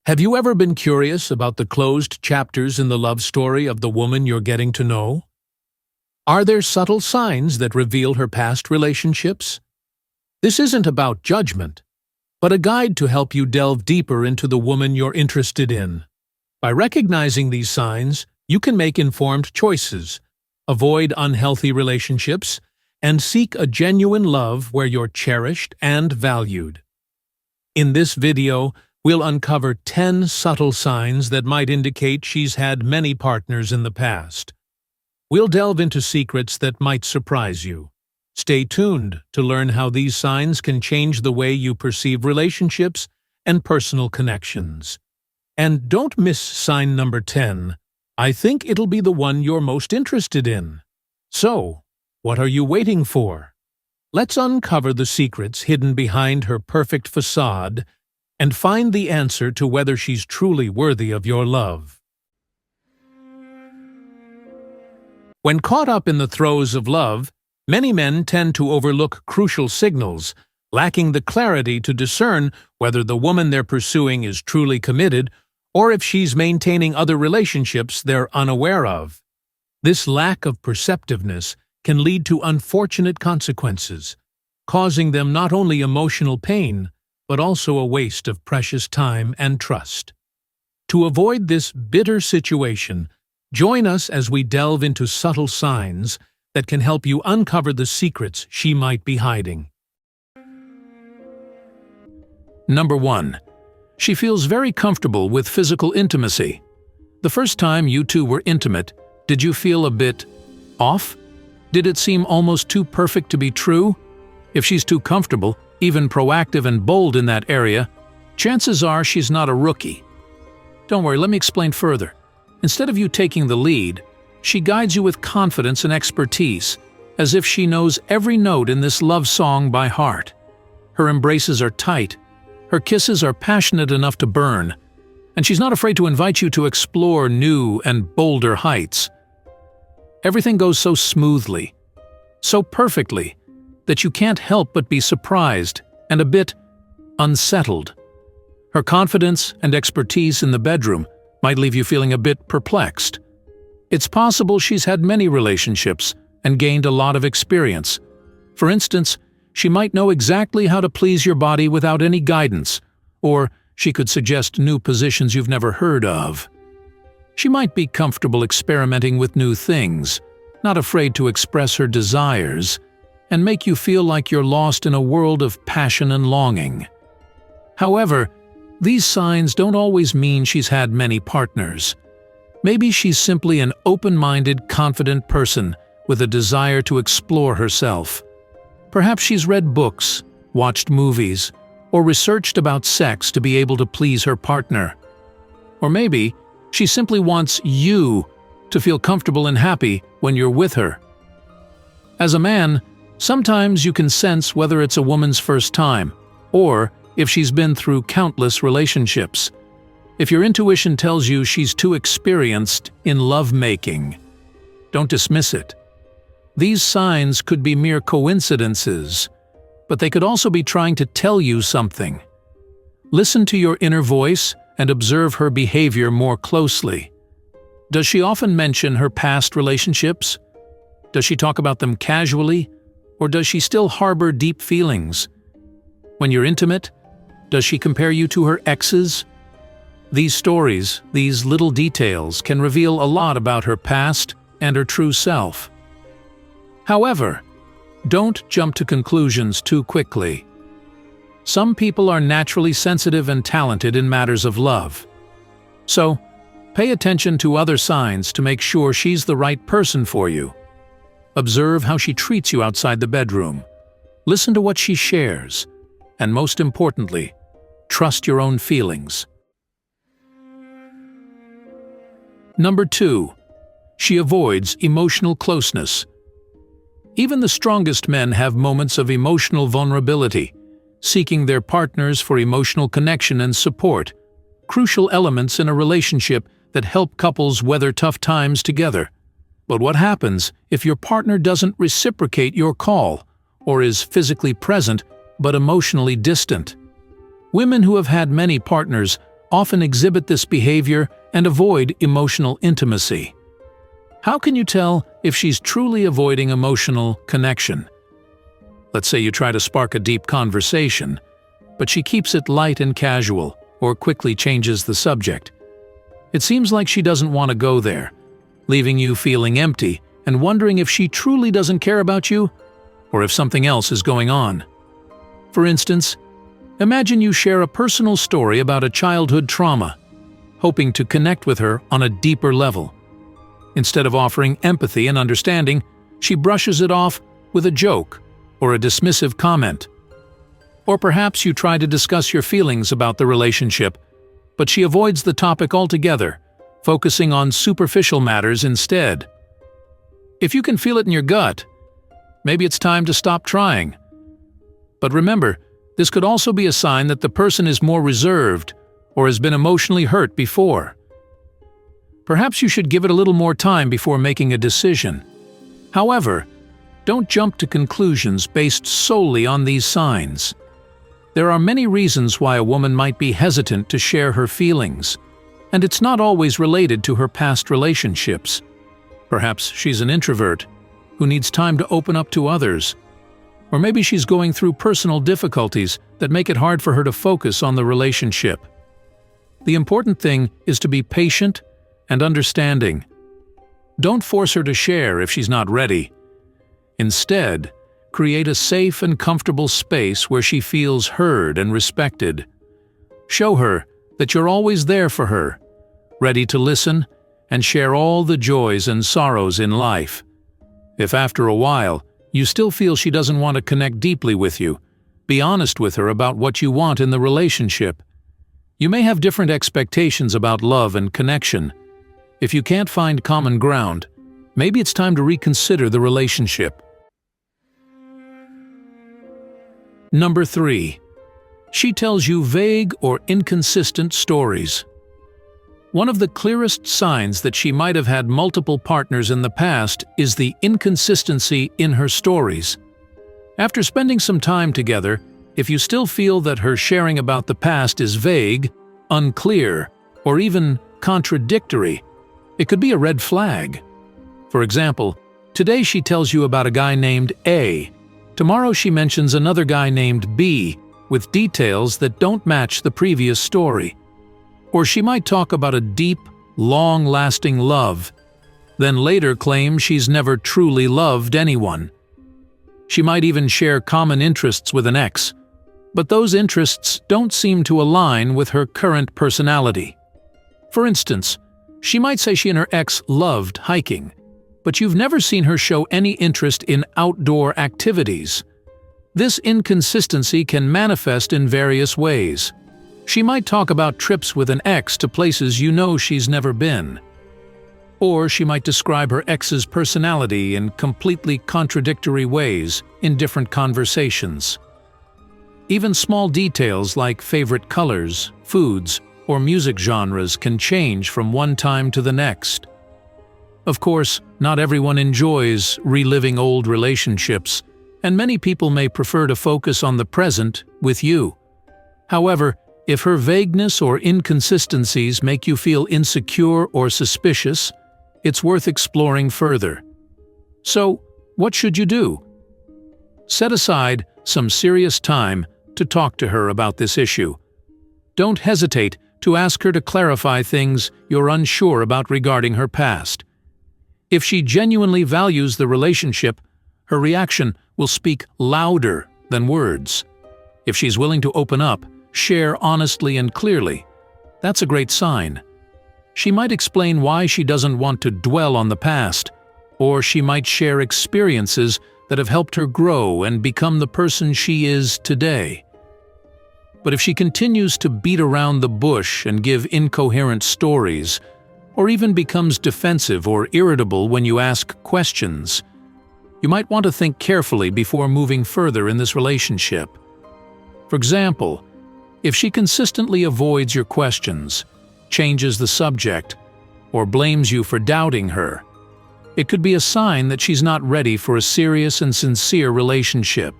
Have you ever been curious about the closed chapters in the love story of the woman you're getting to know? Are there subtle signs that reveal her past relationships? This isn't about judgment, but a guide to help you delve deeper into the woman you're interested in. By recognizing these signs, you can make informed choices, avoid unhealthy relationships, and seek a genuine love where you're cherished and valued. In this video, we'll uncover 10 subtle signs that might indicate she's had many partners in the past. We'll delve into secrets that might surprise you. Stay tuned to learn how these signs can change the way you perceive relationships and personal connections. And don't miss sign number 10. I think it'll be the one you're most interested in. So, what are you waiting for? Let's uncover the secrets hidden behind her perfect facade and find the answer to whether she's truly worthy of your love. When caught up in the throes of love, many men tend to overlook crucial signals, lacking the clarity to discern whether the woman they're pursuing is truly committed or if she's maintaining other relationships they're unaware of. This lack of perceptiveness can lead to unfortunate consequences, causing them not only emotional pain, but also a waste of precious time and trust. To avoid this bitter situation, join us as we delve into subtle signs that can help you uncover the secrets she might be hiding. Number 1. She feels very comfortable with physical intimacy. The first time you two were intimate, did you feel a bit off? Did it seem almost too perfect to be true? If she's too comfortable, even proactive and bold in that area, chances are she's not a rookie. Don't worry, let me explain further. Instead of you taking the lead, she guides you with confidence and expertise, as if she knows every note in this love song by heart. Her embraces are tight, her kisses are passionate enough to burn, and she's not afraid to invite you to explore new and bolder heights. Everything goes so smoothly, so perfectly, that you can't help but be surprised and a bit unsettled. Her confidence and expertise in the bedroom might leave you feeling a bit perplexed. It's possible she's had many relationships and gained a lot of experience. For instance, she might know exactly how to please your body without any guidance, or she could suggest new positions you've never heard of. She might be comfortable experimenting with new things, not afraid to express her desires, and make you feel like you're lost in a world of passion and longing. However, these signs don't always mean she's had many partners. Maybe she's simply an open-minded, confident person with a desire to explore herself. Perhaps she's read books, watched movies, or researched about sex to be able to please her partner. Or maybe she simply wants you to feel comfortable and happy when you're with her. As a man, sometimes you can sense whether it's a woman's first time, or if she's been through countless relationships. If your intuition tells you she's too experienced in lovemaking, don't dismiss it. These signs could be mere coincidences, but they could also be trying to tell you something. Listen to your inner voice and observe her behavior more closely. Does she often mention her past relationships? Does she talk about them casually, or does she still harbor deep feelings? When you're intimate, does she compare you to her exes? These stories, these little details, can reveal a lot about her past and her true self. However, don't jump to conclusions too quickly. Some people are naturally sensitive and talented in matters of love. So, pay attention to other signs to make sure she's the right person for you. Observe how she treats you outside the bedroom. Listen to what she shares. And most importantly, trust your own feelings. Number 2. She avoids emotional closeness. Even the strongest men have moments of emotional vulnerability, seeking their partners for emotional connection and support, crucial elements in a relationship that help couples weather tough times together. But what happens if your partner doesn't reciprocate your call, or is physically present but emotionally distant? Women who have had many partners often exhibit this behavior and avoid emotional intimacy. How can you tell if she's truly avoiding emotional connection? Let's say you try to spark a deep conversation, but she keeps it light and casual or quickly changes the subject. It seems like she doesn't want to go there, leaving you feeling empty and wondering if she truly doesn't care about you or if something else is going on. For instance, imagine you share a personal story about a childhood trauma, hoping to connect with her on a deeper level. Instead of offering empathy and understanding, she brushes it off with a joke or a dismissive comment. Or perhaps you try to discuss your feelings about the relationship, but she avoids the topic altogether, focusing on superficial matters instead. If you can feel it in your gut, maybe it's time to stop trying. But remember, this could also be a sign that the person is more reserved or has been emotionally hurt before. Perhaps you should give it a little more time before making a decision. However, don't jump to conclusions based solely on these signs. There are many reasons why a woman might be hesitant to share her feelings, and it's not always related to her past relationships. Perhaps she's an introvert who needs time to open up to others. Or maybe she's going through personal difficulties that make it hard for her to focus on the relationship. The important thing is to be patient and understanding. Don't force her to share if she's not ready. Instead, create a safe and comfortable space where she feels heard and respected. Show her that you're always there for her, ready to listen and share all the joys and sorrows in life. If after a while you still feel she doesn't want to connect deeply with you, be honest with her about what you want in the relationship. You may have different expectations about love and connection. If you can't find common ground, maybe it's time to reconsider the relationship. Number 3. She tells you vague or inconsistent stories. One of the clearest signs that she might have had multiple partners in the past is the inconsistency in her stories. After spending some time together, if you still feel that her sharing about the past is vague, unclear, or even contradictory, it could be a red flag. For example, today she tells you about a guy named A. Tomorrow she mentions another guy named B, with details that don't match the previous story. Or she might talk about a deep, long-lasting love, then later claim she's never truly loved anyone. She might even share common interests with an ex, but those interests don't seem to align with her current personality. For instance, she might say she and her ex loved hiking, but you've never seen her show any interest in outdoor activities. This inconsistency can manifest in various ways. She might talk about trips with an ex to places you know she's never been. Or she might describe her ex's personality in completely contradictory ways in different conversations. Even small details like favorite colors, foods, or music genres can change from one time to the next. Of course, not everyone enjoys reliving old relationships, and many people may prefer to focus on the present with you. However, if her vagueness or inconsistencies make you feel insecure or suspicious, it's worth exploring further. So, what should you do? Set aside some serious time to talk to her about this issue. Don't hesitate to ask her to clarify things you're unsure about regarding her past. If she genuinely values the relationship, her reaction will speak louder than words. If she's willing to open up, share honestly and clearly, that's a great sign. She might explain why she doesn't want to dwell on the past, or she might share experiences that have helped her grow and become the person she is today. But if she continues to beat around the bush and give incoherent stories, or even becomes defensive or irritable when you ask questions, you might want to think carefully before moving further in this relationship. For example, if she consistently avoids your questions, changes the subject, or blames you for doubting her, it could be a sign that she's not ready for a serious and sincere relationship.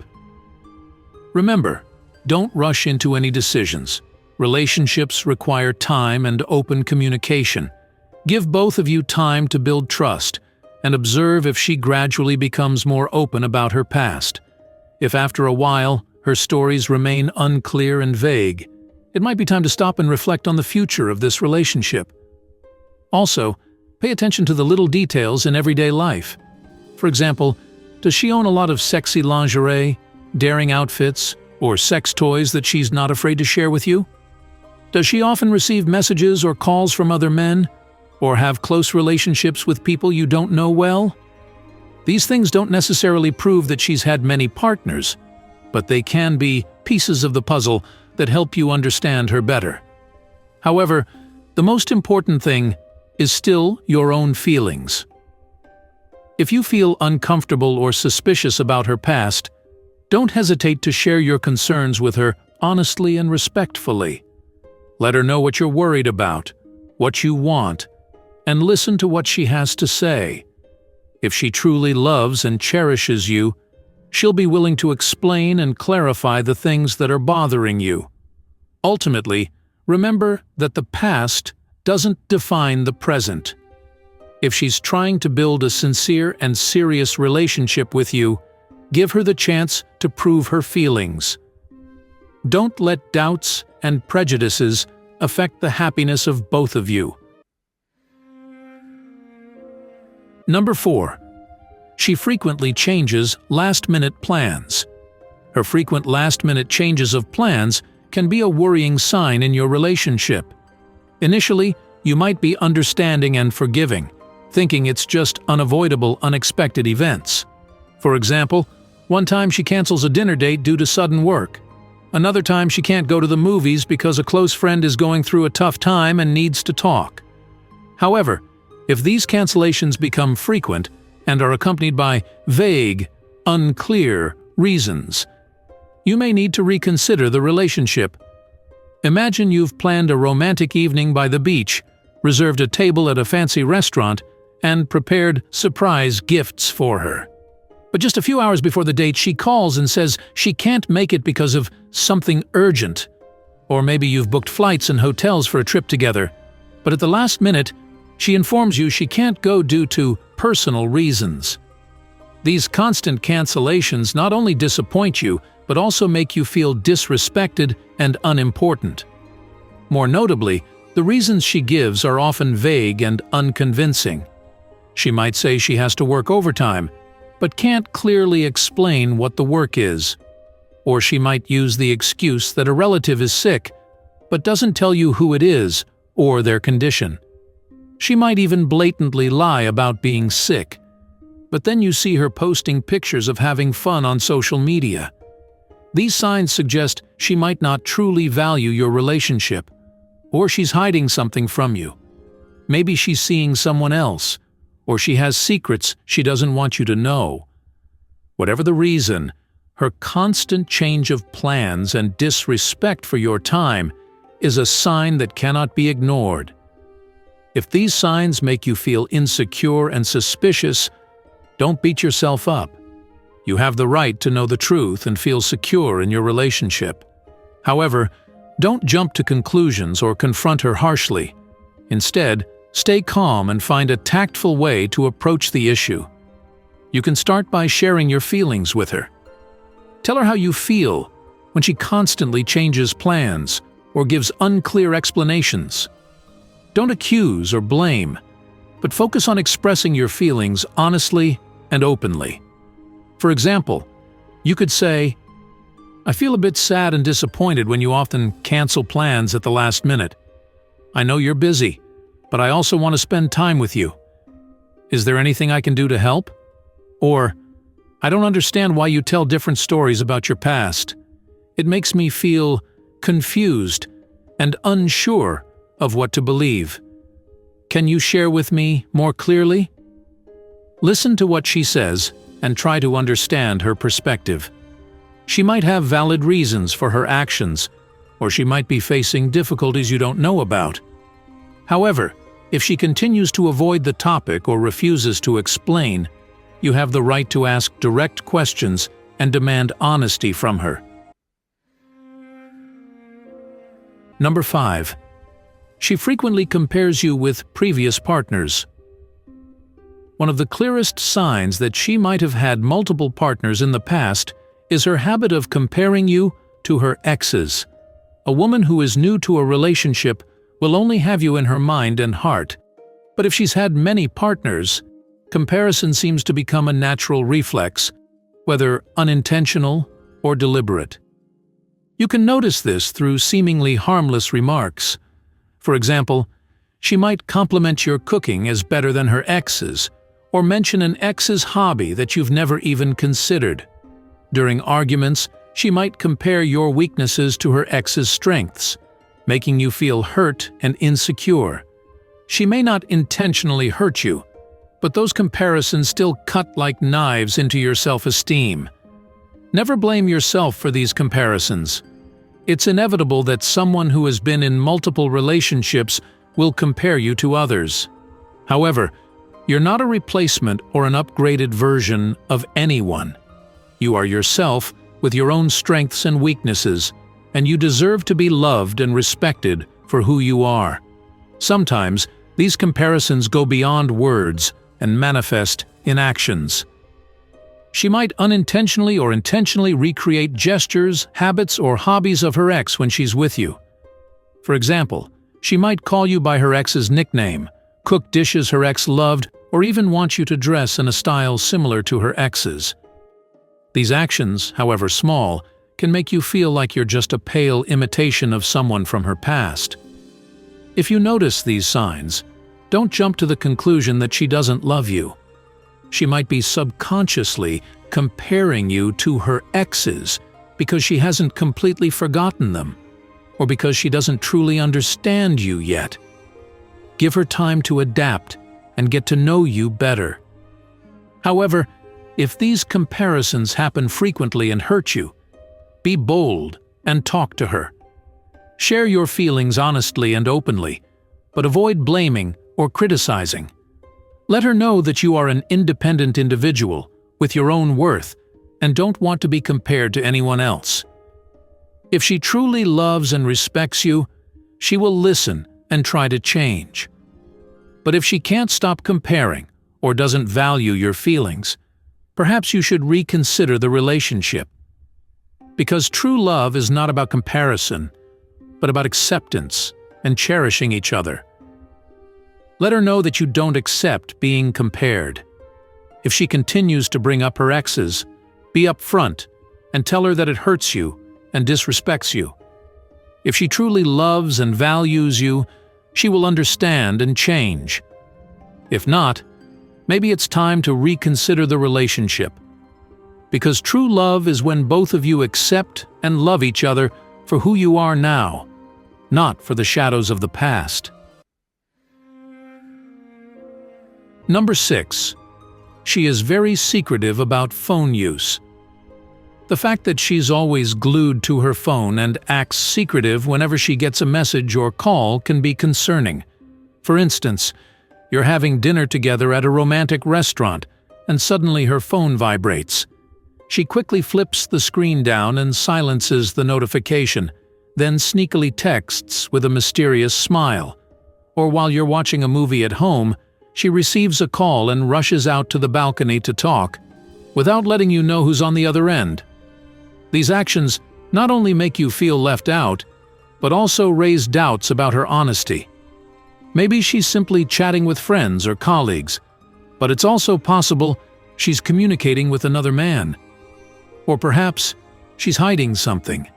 Remember, don't rush into any decisions. Relationships require time and open communication. Give both of you time to build trust, and observe if she gradually becomes more open about her past. If after a while her stories remain unclear and vague, it might be time to stop and reflect on the future of this relationship. Also, pay attention to the little details in everyday life. For example, does she own a lot of sexy lingerie, daring outfits, or sex toys that she's not afraid to share with you? Does she often receive messages or calls from other men, or have close relationships with people you don't know well? These things don't necessarily prove that she's had many partners, but they can be pieces of the puzzle that help you understand her better. However, the most important thing is still your own feelings. If you feel uncomfortable or suspicious about her past, don't hesitate to share your concerns with her honestly and respectfully. Let her know what you're worried about, what you want, and listen to what she has to say. If she truly loves and cherishes you, she'll be willing to explain and clarify the things that are bothering you. Ultimately, remember that the past doesn't define the present. If she's trying to build a sincere and serious relationship with you, give her the chance to prove her feelings. Don't let doubts and prejudices affect the happiness of both of you. Number 4. She frequently changes last-minute plans. Her frequent last-minute changes of plans can be a worrying sign in your relationship. Initially, you might be understanding and forgiving, thinking it's just unavoidable, unexpected events. For example, one time she cancels a dinner date due to sudden work. Another time she can't go to the movies because a close friend is going through a tough time and needs to talk. However, if these cancellations become frequent and are accompanied by vague, unclear reasons, you may need to reconsider the relationship. Imagine you've planned a romantic evening by the beach, reserved a table at a fancy restaurant, and prepared surprise gifts for her. But just a few hours before the date, she calls and says she can't make it because of something urgent. Or maybe you've booked flights and hotels for a trip together, but at the last minute, she informs you she can't go due to personal reasons. These constant cancellations not only disappoint you, but also make you feel disrespected and unimportant. More notably, the reasons she gives are often vague and unconvincing. She might say she has to work overtime, but can't clearly explain what the work is. Or she might use the excuse that a relative is sick, but doesn't tell you who it is or their condition. She might even blatantly lie about being sick, but then you see her posting pictures of having fun on social media. These signs suggest she might not truly value your relationship, or she's hiding something from you. Maybe she's seeing someone else, or she has secrets she doesn't want you to know. Whatever the reason, her constant change of plans and disrespect for your time is a sign that cannot be ignored. If these signs make you feel insecure and suspicious, don't beat yourself up. You have the right to know the truth and feel secure in your relationship. However, don't jump to conclusions or confront her harshly. Instead, stay calm and find a tactful way to approach the issue. You can start by sharing your feelings with her. Tell her how you feel when she constantly changes plans or gives unclear explanations. Don't accuse or blame, but focus on expressing your feelings honestly and openly. For example, you could say, "I feel a bit sad and disappointed when you often cancel plans at the last minute. I know you're busy, but I also want to spend time with you. Is there anything I can do to help?" Or, "I don't understand why you tell different stories about your past. It makes me feel confused and unsure of what to believe. Can you share with me more clearly?" Listen to what she says and try to understand her perspective. She might have valid reasons for her actions, or she might be facing difficulties you don't know about. However, if she continues to avoid the topic or refuses to explain, you have the right to ask direct questions and demand honesty from her. Number 5. She frequently compares you with previous partners. One of the clearest signs that she might have had multiple partners in the past is her habit of comparing you to her exes. A woman who is new to a relationship will only have you in her mind and heart, but if she's had many partners, comparison seems to become a natural reflex, whether unintentional or deliberate. You can notice this through seemingly harmless remarks. For example, she might compliment your cooking as better than her ex's, or mention an ex's hobby that you've never even considered. During arguments, she might compare your weaknesses to her ex's strengths, making you feel hurt and insecure. She may not intentionally hurt you, but those comparisons still cut like knives into your self-esteem. Never blame yourself for these comparisons. It's inevitable that someone who has been in multiple relationships will compare you to others. However, you're not a replacement or an upgraded version of anyone. You are yourself with your own strengths and weaknesses, and you deserve to be loved and respected for who you are. Sometimes, these comparisons go beyond words and manifest in actions. She might unintentionally or intentionally recreate gestures, habits, or hobbies of her ex when she's with you. For example, she might call you by her ex's nickname, cook dishes her ex loved, or even want you to dress in a style similar to her ex's. These actions, however small, can make you feel like you're just a pale imitation of someone from her past. If you notice these signs, don't jump to the conclusion that she doesn't love you. She might be subconsciously comparing you to her exes because she hasn't completely forgotten them, or because she doesn't truly understand you yet. Give her time to adapt and get to know you better. However, if these comparisons happen frequently and hurt you, be bold and talk to her. Share your feelings honestly and openly, but avoid blaming or criticizing. Let her know that you are an independent individual with your own worth and don't want to be compared to anyone else. If she truly loves and respects you, she will listen and try to change. But if she can't stop comparing or doesn't value your feelings, perhaps you should reconsider the relationship. Because true love is not about comparison, but about acceptance and cherishing each other. Let her know that you don't accept being compared. If she continues to bring up her exes, be upfront and tell her that it hurts you and disrespects you. If she truly loves and values you, she will understand and change. If not, maybe it's time to reconsider the relationship. Because true love is when both of you accept and love each other for who you are now, not for the shadows of the past. Number 6. She is very secretive about phone use. The fact that she's always glued to her phone and acts secretive whenever she gets a message or call can be concerning. For instance, you're having dinner together at a romantic restaurant, and suddenly her phone vibrates. She quickly flips the screen down and silences the notification, then sneakily texts with a mysterious smile. Or while you're watching a movie at home, she receives a call and rushes out to the balcony to talk, without letting you know who's on the other end. These actions not only make you feel left out, but also raise doubts about her honesty. Maybe she's simply chatting with friends or colleagues, but it's also possible she's communicating with another man. Or perhaps she's hiding something,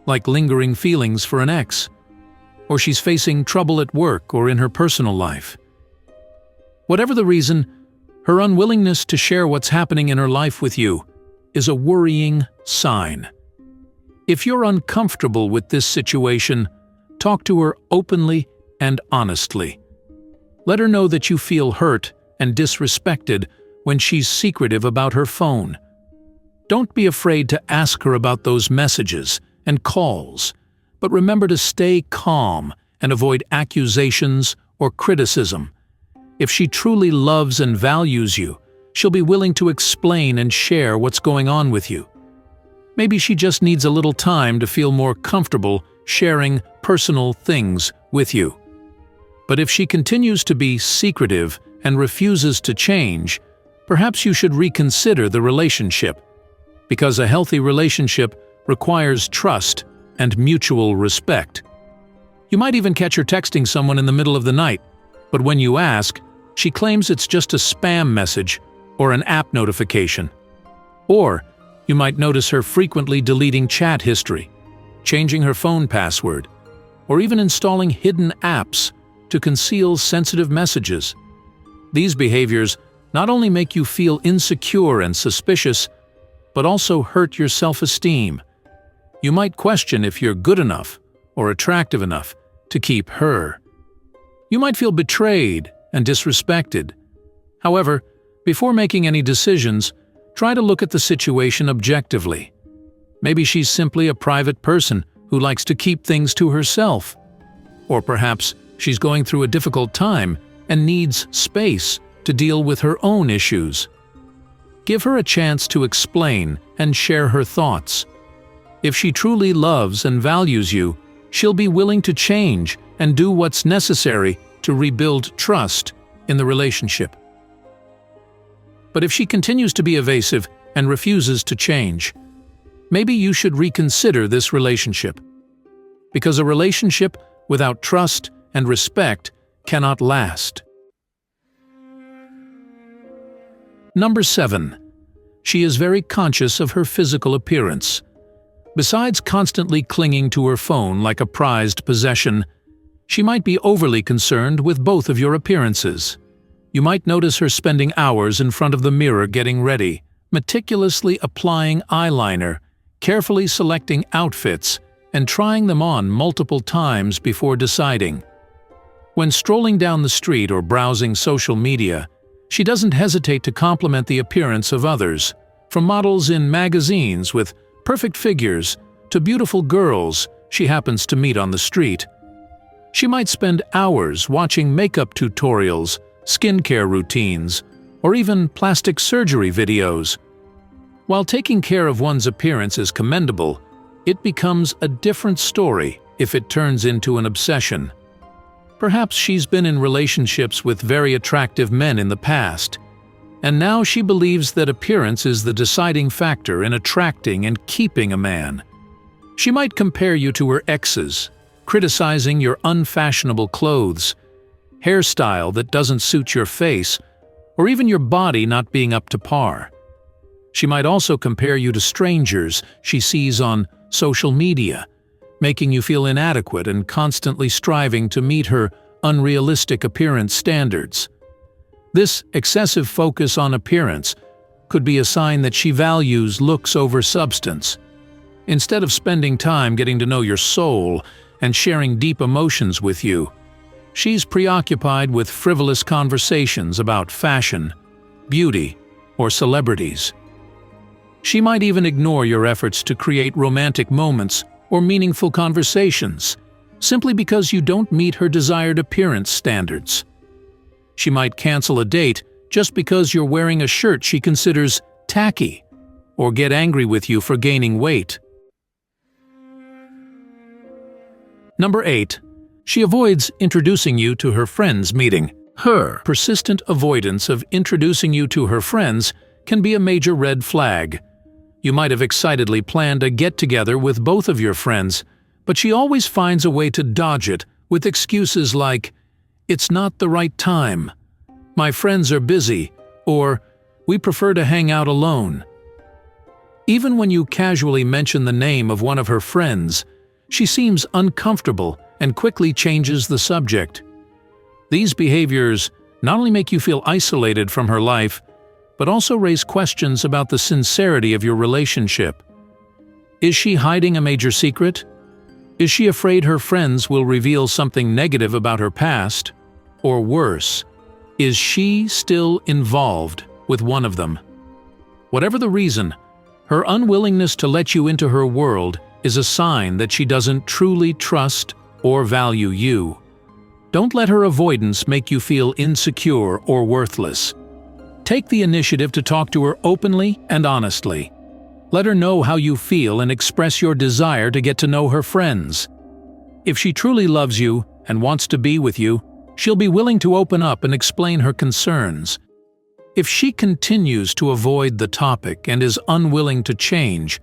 like lingering feelings for an ex, or she's facing trouble at work or in her personal life. Whatever the reason, her unwillingness to share what's happening in her life with you is a worrying sign. If you're uncomfortable with this situation, talk to her openly and honestly. Let her know that you feel hurt and disrespected when she's secretive about her phone. Don't be afraid to ask her about those messages and calls, but remember to stay calm and avoid accusations or criticism. If she truly loves and values you, she'll be willing to explain and share what's going on with you. Maybe she just needs a little time to feel more comfortable sharing personal things with you. But if she continues to be secretive and refuses to change, perhaps you should reconsider the relationship, because a healthy relationship requires trust and mutual respect. You might even catch her texting someone in the middle of the night, but when you ask, she claims it's just a spam message or an app notification. Or you might notice her frequently deleting chat history, changing her phone password, or even installing hidden apps to conceal sensitive messages. These behaviors not only make you feel insecure and suspicious, but also hurt your self-esteem. You might question if you're good enough or attractive enough to keep her. You might feel betrayed and disrespected. However, before making any decisions, try to look at the situation objectively. Maybe she's simply a private person who likes to keep things to herself. Or perhaps she's going through a difficult time and needs space to deal with her own issues. Give her a chance to explain and share her thoughts. If she truly loves and values you, she'll be willing to change and do what's necessary to rebuild trust in the relationship. But if she continues to be evasive and refuses to change, maybe you should reconsider this relationship. Because a relationship without trust and respect cannot last. Number 7. She is very conscious of her physical appearance. Besides constantly clinging to her phone like a prized possession, she might be overly concerned with both of your appearances. You might notice her spending hours in front of the mirror getting ready, meticulously applying eyeliner, carefully selecting outfits, and trying them on multiple times before deciding. When strolling down the street or browsing social media, she doesn't hesitate to compliment the appearance of others, from models in magazines with perfect figures to beautiful girls she happens to meet on the street. She might spend hours watching makeup tutorials, skincare routines, or even plastic surgery videos. While taking care of one's appearance is commendable, it becomes a different story if it turns into an obsession. Perhaps she's been in relationships with very attractive men in the past, and now she believes that appearance is the deciding factor in attracting and keeping a man. She might compare you to her exes, criticizing your unfashionable clothes, hairstyle that doesn't suit your face, or even your body not being up to par. She might also compare you to strangers she sees on social media, making you feel inadequate and constantly striving to meet her unrealistic appearance standards. This excessive focus on appearance could be a sign that she values looks over substance. Instead of spending time getting to know your soul and sharing deep emotions with you, she's preoccupied with frivolous conversations about fashion, beauty, or celebrities. She might even ignore your efforts to create romantic moments or meaningful conversations, simply because you don't meet her desired appearance standards. She might cancel a date just because you're wearing a shirt she considers tacky, or get angry with you for gaining weight. Number 8. She avoids introducing you to her friends meeting. Her persistent avoidance of introducing you to her friends can be a major red flag. You might have excitedly planned a get-together with both of your friends, but she always finds a way to dodge it with excuses like, "It's not the right time," "My friends are busy," or "We prefer to hang out alone." Even when you casually mention the name of one of her friends, she seems uncomfortable and quickly changes the subject. These behaviors not only make you feel isolated from her life, but also raise questions about the sincerity of your relationship. Is she hiding a major secret? Is she afraid her friends will reveal something negative about her past? Or worse, is she still involved with one of them? Whatever the reason, her unwillingness to let you into her world is a sign that she doesn't truly trust or value you. Don't let her avoidance make you feel insecure or worthless. Take the initiative to talk to her openly and honestly. Let her know how you feel and express your desire to get to know her friends. If she truly loves you and wants to be with you, she'll be willing to open up and explain her concerns. If she continues to avoid the topic and is unwilling to change,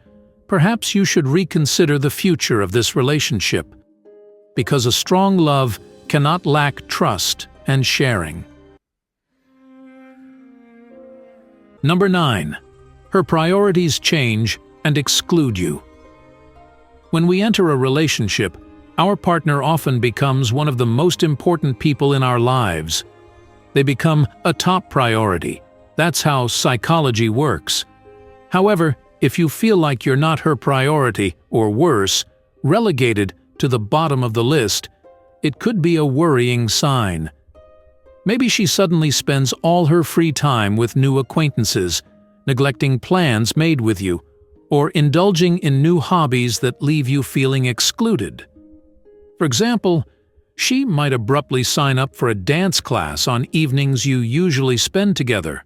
perhaps you should reconsider the future of this relationship, because a strong love cannot lack trust and sharing. Number 9. Her priorities change and exclude you. When we enter a relationship, our partner often becomes one of the most important people in our lives. They become a top priority. That's how psychology works. However, if you feel like you're not her priority, or worse, relegated to the bottom of the list, it could be a worrying sign. Maybe she suddenly spends all her free time with new acquaintances, neglecting plans made with you, or indulging in new hobbies that leave you feeling excluded. For example, she might abruptly sign up for a dance class on evenings you usually spend together,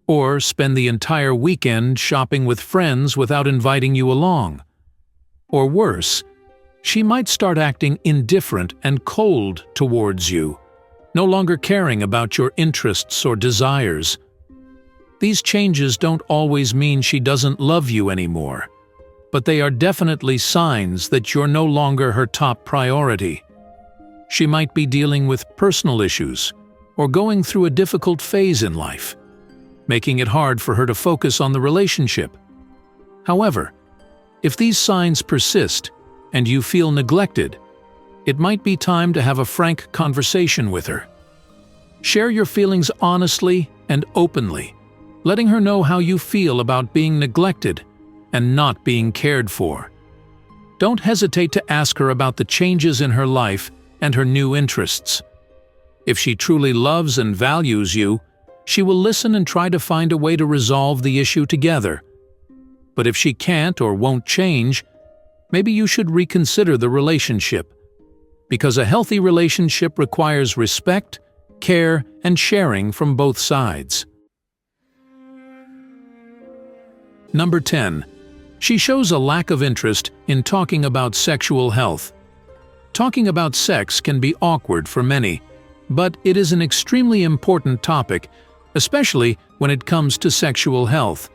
or spend the entire weekend shopping with friends without inviting you along. Or worse, she might start acting indifferent and cold towards you, no longer caring about your interests or desires. These changes don't always mean she doesn't love you anymore, but they are definitely signs that you're no longer her top priority. She might be dealing with personal issues or going through a difficult phase in life, making it hard for her to focus on the relationship. However, if these signs persist and you feel neglected, it might be time to have a frank conversation with her. Share your feelings honestly and openly, letting her know how you feel about being neglected and not being cared for. Don't hesitate to ask her about the changes in her life and her new interests. If she truly loves and values you, she will listen and try to find a way to resolve the issue together. But if she can't or won't change, maybe you should reconsider the relationship, because a healthy relationship requires respect, care, and sharing from both sides. Number 10. She shows a lack of interest in talking about sexual health. Talking about sex can be awkward for many, but it is an extremely important topic, especially when it comes to sexual health.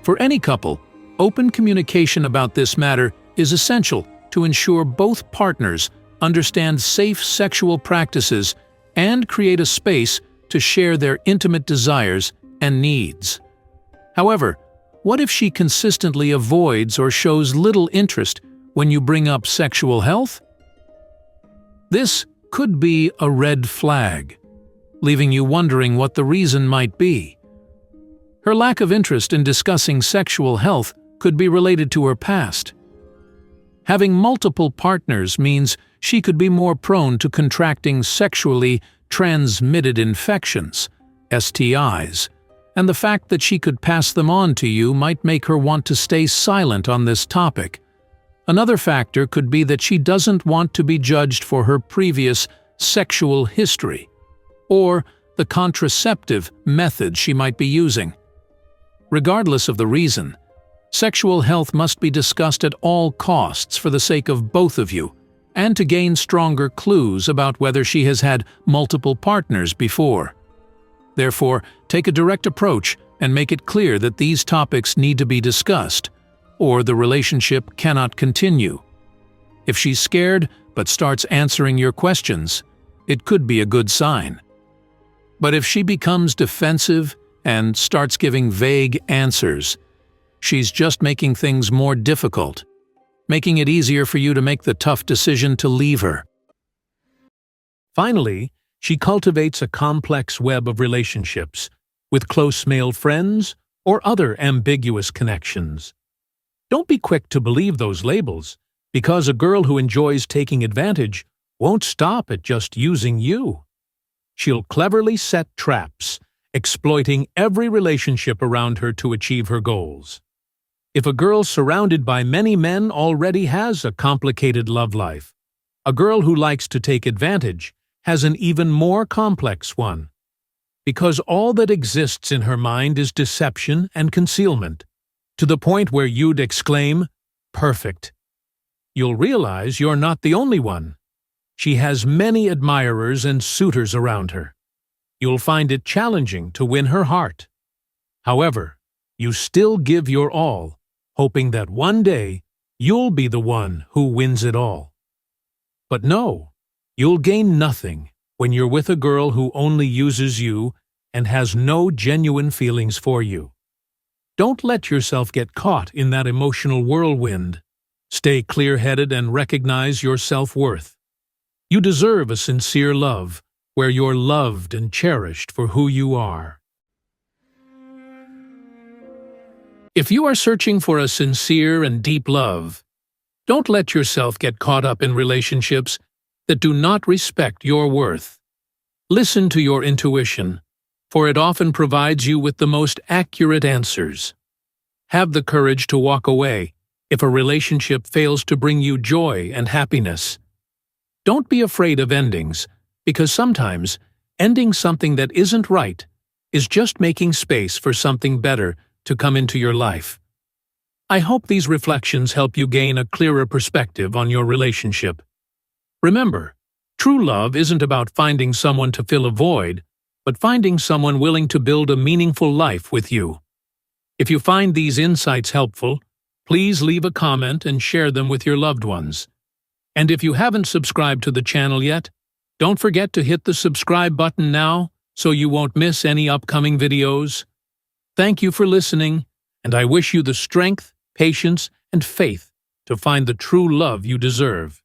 For any couple, open communication about this matter is essential to ensure both partners understand safe sexual practices and create a space to share their intimate desires and needs. However, what if she consistently avoids or shows little interest when you bring up sexual health? This could be a red flag, leaving you wondering what the reason might be. Her lack of interest in discussing sexual health could be related to her past. Having multiple partners means she could be more prone to contracting sexually transmitted infections, STIs, and the fact that she could pass them on to you might make her want to stay silent on this topic. Another factor could be that she doesn't want to be judged for her previous sexual history, or the contraceptive methods she might be using. Regardless of the reason, sexual health must be discussed at all costs for the sake of both of you, and to gain stronger clues about whether she has had multiple partners before. Therefore, take a direct approach and make it clear that these topics need to be discussed, or the relationship cannot continue. If she's scared but starts answering your questions, it could be a good sign. But if she becomes defensive and starts giving vague answers, she's just making things more difficult, making it easier for you to make the tough decision to leave her. Finally, she cultivates a complex web of relationships with close male friends or other ambiguous connections. Don't be quick to believe those labels, because a girl who enjoys taking advantage won't stop at just using you. She'll cleverly set traps, exploiting every relationship around her to achieve her goals. If a girl surrounded by many men already has a complicated love life, a girl who likes to take advantage has an even more complex one, because all that exists in her mind is deception and concealment, to the point where you'd exclaim, "Perfect." you'll realize you're not the only one. She has many admirers and suitors around her. You'll find it challenging to win her heart. However, you still give your all, hoping that one day you'll be the one who wins it all. But no, you'll gain nothing when you're with a girl who only uses you and has no genuine feelings for you. Don't let yourself get caught in that emotional whirlwind. Stay clear-headed and recognize your self-worth. You deserve a sincere love, where you're loved and cherished for who you are. If you are searching for a sincere and deep love, don't let yourself get caught up in relationships that do not respect your worth. Listen to your intuition, for it often provides you with the most accurate answers. Have the courage to walk away if a relationship fails to bring you joy and happiness. Don't be afraid of endings, because sometimes ending something that isn't right is just making space for something better to come into your life. I hope these reflections help you gain a clearer perspective on your relationship. Remember, true love isn't about finding someone to fill a void, but finding someone willing to build a meaningful life with you. If you find these insights helpful, please leave a comment and share them with your loved ones. And if you haven't subscribed to the channel yet, don't forget to hit the subscribe button now so you won't miss any upcoming videos. Thank you for listening, and I wish you the strength, patience, and faith to find the true love you deserve.